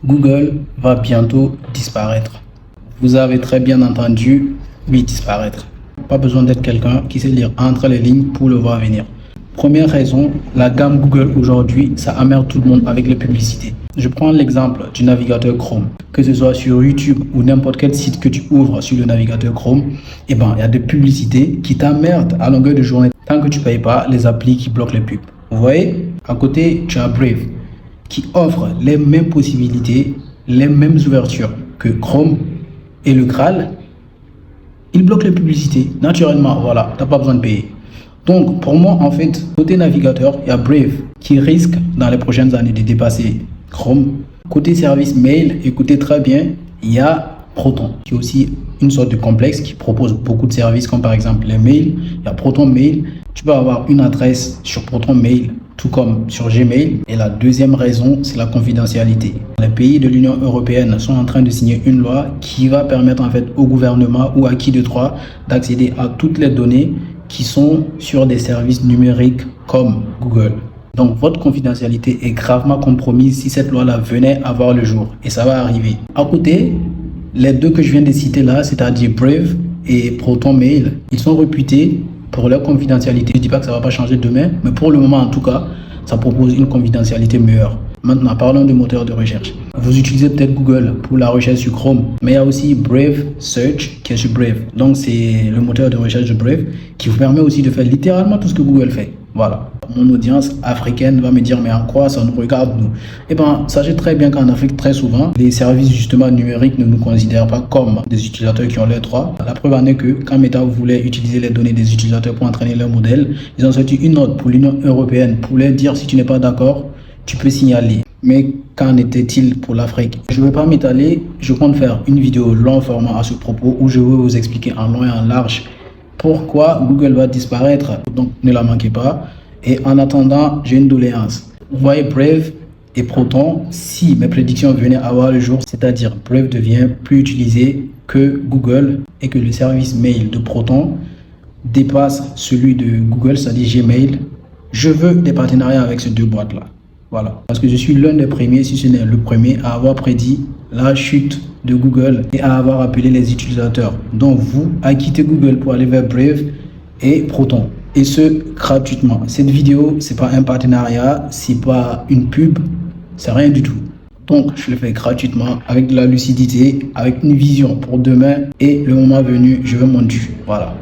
Google va bientôt disparaître. Vous avez très bien entendu, oui, disparaître. Pas besoin d'être quelqu'un qui sait lire entre les lignes pour le voir venir. Première raison, la gamme Google aujourd'hui, ça emmerde tout le monde avec les publicités. Je prends l'exemple du navigateur Chrome. Que ce soit sur YouTube ou n'importe quel site que tu ouvres sur le navigateur Chrome, il y a des publicités qui t'emmerdent à longueur de journée tant que tu ne payes pas les applis qui bloquent les pubs. Vous voyez, à côté, tu as Brave qui offre les mêmes possibilités, les mêmes ouvertures que Chrome et le Graal. Il bloque les publicités. Naturellement, voilà, tu n'as pas besoin de payer. Donc, pour moi, en fait, côté navigateur, il y a Brave qui risque dans les prochaines années de dépasser Chrome. Côté service mail, écoutez très bien, il y a Proton, qui est aussi une sorte de complexe qui propose beaucoup de services, comme par exemple les mails. Il y a Proton Mail. Tu peux avoir une adresse sur Proton Mail, tout comme sur Gmail. Et la deuxième raison, c'est la confidentialité. Les pays de l'Union européenne sont en train de signer une loi qui va permettre en fait au gouvernement ou à qui de droit d'accéder à toutes les données qui sont sur des services numériques comme Google. Donc, votre confidentialité est gravement compromise si cette loi-là venait à voir le jour. Et ça va arriver. À côté, les deux que je viens de citer là, c'est-à-dire Brave et Proton Mail, ils sont réputés pour leur confidentialité. Je ne dis pas que ça ne va pas changer demain, mais pour le moment, en tout cas, ça propose une confidentialité meilleure. Maintenant, parlons de moteur de recherche. Vous utilisez peut-être Google pour la recherche sur Chrome, mais il y a aussi Brave Search qui est sur Brave. Donc, c'est le moteur de recherche de Brave qui vous permet aussi de faire littéralement tout ce que Google fait. Voilà. Mon audience africaine va me dire, mais en quoi ça nous regarde, nous? Eh bien, sachez très bien qu'en Afrique, très souvent, les services justement numériques ne nous considèrent pas comme des utilisateurs qui ont leurs droits. La preuve en est que quand Meta voulait utiliser les données des utilisateurs pour entraîner leur modèle, ils ont sorti une note pour l'Union européenne pour leur dire, si tu n'es pas d'accord, tu peux signaler. Mais qu'en était-il pour l'Afrique? Je ne vais pas m'étaler, je compte faire une vidéo long format à ce propos où je vais vous expliquer en long et en large pourquoi Google va disparaître. Donc ne la manquez pas. Et en attendant, j'ai une doléance. Vous voyez Brave et Proton, si mes prédictions venaient à voir le jour, c'est-à-dire Brave devient plus utilisé que Google et que le service mail de Proton dépasse celui de Google, c'est-à-dire Gmail, je veux des partenariats avec ces deux boîtes-là. Voilà. Parce que je suis l'un des premiers, si ce n'est le premier, à avoir prédit la chute de Google et à avoir appelé les utilisateurs, dont vous, à quitter Google pour aller vers Brave et Proton. Et ce, gratuitement. Cette vidéo, c'est pas un partenariat, c'est pas une pub, c'est rien du tout. Donc, je le fais gratuitement, avec de la lucidité, avec une vision pour demain. Et le moment venu, je veux mon dû. Voilà.